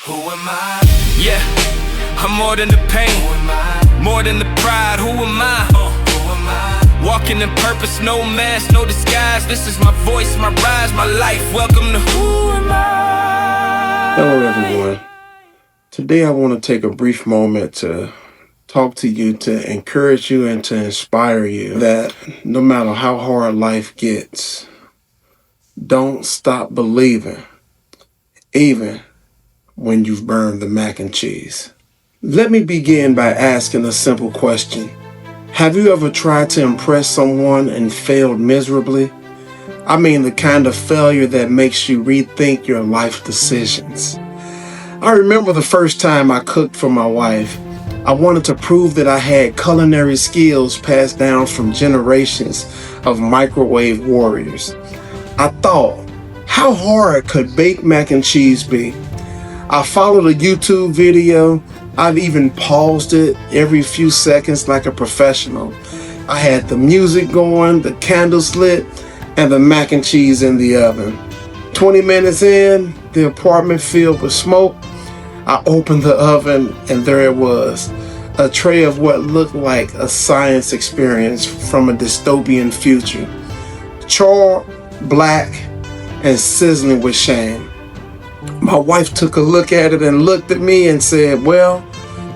Who am I? Yeah, I'm more than the pain. Who am I? More than the pride. Who am I? Who am I? Walking in purpose, no mask, no disguise. This is my voice, my rise, my life. Welcome to Who Am I? Hello everyone. Today I want to take a brief moment to talk to you, to encourage you and to inspire you that no matter how hard life gets, don't stop believing, even when you've burned the mac and cheese. Let me begin by asking a simple question. Have you ever tried to impress someone and failed miserably? I mean the kind of failure that makes you rethink your life decisions. I remember the first time I cooked for my wife. I wanted to prove that I had culinary skills passed down from generations of microwave warriors. I thought, how hard could baked mac and cheese be? I followed a YouTube video. I've even paused it every few seconds like a professional. I had the music going, the candles lit, and the mac and cheese in the oven. 20 minutes in, the apartment filled with smoke. I opened the oven and there it was, a tray of what looked like a science experience from a dystopian future. Charred, black, and sizzling with shame. My wife took a look at it and looked at me and said, "Well,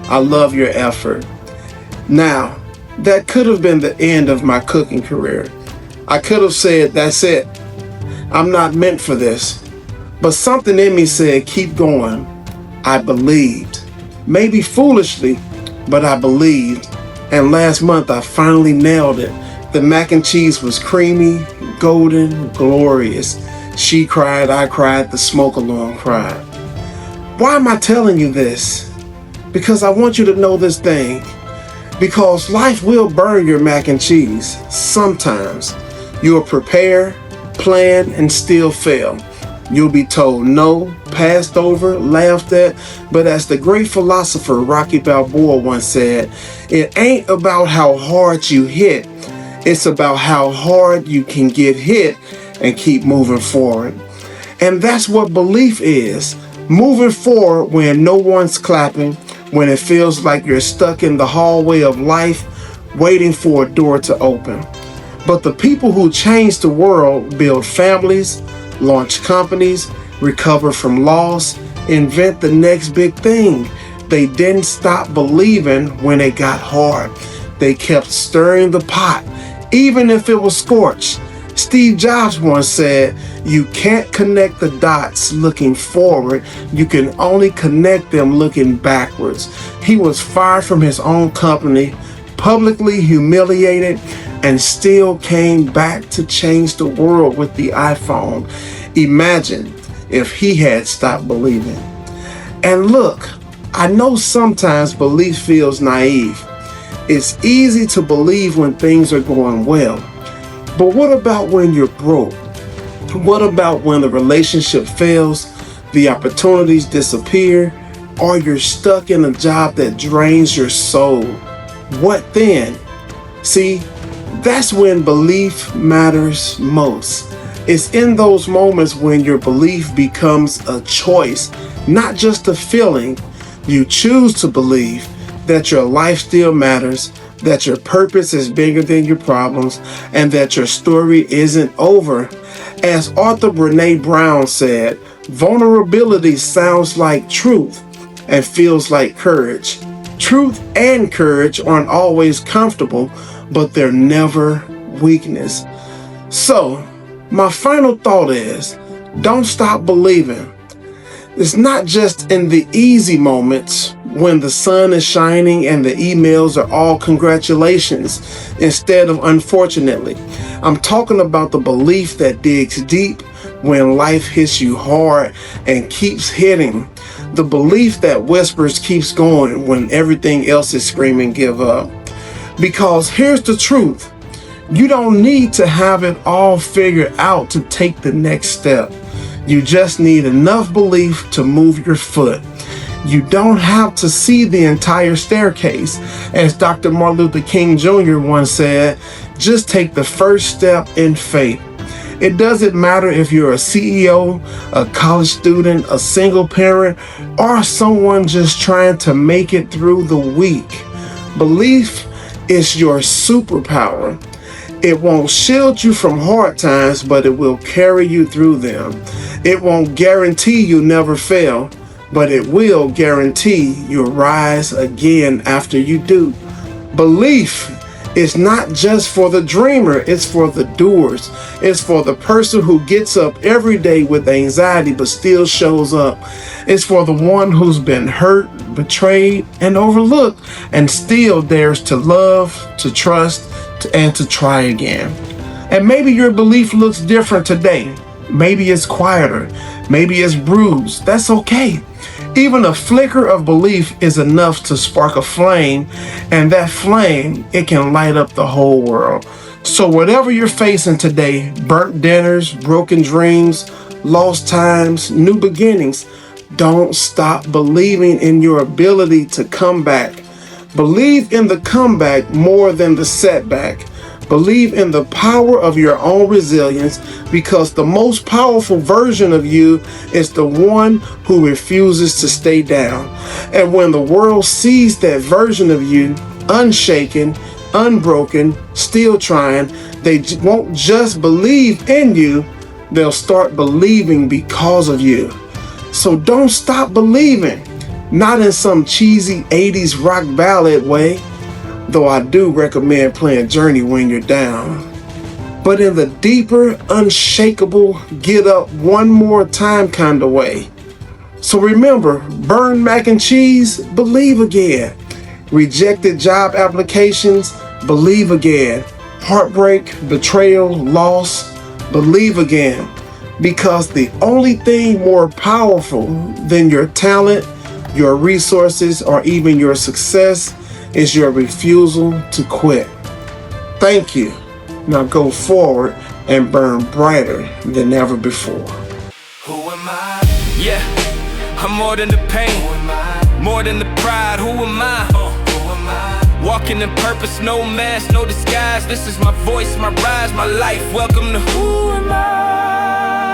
I love your effort." Now, that could have been the end of my cooking career. I could have said, "That's it. I'm not meant for this." But something in me said, "Keep going." I believed. Maybe foolishly, but I believed. And last month I finally nailed it. The mac and cheese was creamy, golden, glorious. She cried, I cried, the smoke alarm cried. Why am I telling you this? Because I want you to know this thing. Because life will burn your mac and cheese. Sometimes. You'll prepare, plan, and still fail. You'll be told no, passed over, laughed at, but as the great philosopher Rocky Balboa once said, it ain't about how hard you hit, it's about how hard you can get hit and keep moving forward. And that's what belief is. Moving forward when no one's clapping, when it feels like you're stuck in the hallway of life, waiting for a door to open. But the people who change the world build families, launch companies, recover from loss, invent the next big thing. They didn't stop believing when it got hard. They kept stirring the pot, even if it was scorched. Steve Jobs once said, "You can't connect the dots looking forward. You can only connect them looking backwards." He was fired from his own company, publicly humiliated, and still came back to change the world with the iPhone. Imagine if he had stopped believing. And look, I know sometimes belief feels naive. It's easy to believe when things are going well. But what about when you're broke? What about when the relationship fails, the opportunities disappear, or you're stuck in a job that drains your soul? What then? See, that's when belief matters most. It's in those moments when your belief becomes a choice, not just a feeling. You choose to believe that your life still matters, that your purpose is bigger than your problems, and that your story isn't over. As author Brene Brown said, vulnerability sounds like truth and feels like courage. Truth and courage aren't always comfortable, but they're never weakness. So, my final thought is, don't stop believing. It's not just in the easy moments when the sun is shining and the emails are all congratulations instead of unfortunately. I'm talking about the belief that digs deep when life hits you hard and keeps hitting. The belief that whispers keeps going when everything else is screaming give up. Because here's the truth. You don't need to have it all figured out to take the next step. You just need enough belief to move your foot. You don't have to see the entire staircase. As Dr. Martin Luther King Jr. once said, just take the first step in faith. It doesn't matter if you're a CEO, a college student, a single parent, or someone just trying to make it through the week. Belief is your superpower. It won't shield you from hard times, but it will carry you through them. It won't guarantee you never fail, but it will guarantee you'll rise again after you do. Belief is not just for the dreamer, it's for the doers. It's for the person who gets up every day with anxiety but still shows up. It's for the one who's been hurt, betrayed, and overlooked and still dares to love, to trust, and to try again. And maybe your belief looks different today. Maybe it's quieter. Maybe it's bruised. That's okay. Even a flicker of belief is enough to spark a flame, and that flame, it can light up the whole world. So whatever you're facing today, burnt dinners, broken dreams, lost times, new beginnings, don't stop believing in your ability to come back. Believe in the comeback more than the setback. Believe in the power of your own resilience, because the most powerful version of you is the one who refuses to stay down. And when the world sees that version of you, unshaken, unbroken, still trying, they won't just believe in you, they'll start believing because of you. So don't stop believing, not in some cheesy 80s rock ballad way, though I do recommend playing Journey when you're down, but in the deeper, unshakable, get up one more time kind of way. So remember, burned mac and cheese, believe again. Rejected job applications, believe again. Heartbreak, betrayal, loss, believe again. Because the only thing more powerful than your talent, your resources, or even your success is your refusal to quit. Thank you. Now go forward and burn brighter than ever before. Who am I? Yeah, I'm more than the pain, more than the pride. Who am I? Who am I? Walking in purpose, no mask, no disguise. This is my voice, my rise, my life. Welcome to Who Am I?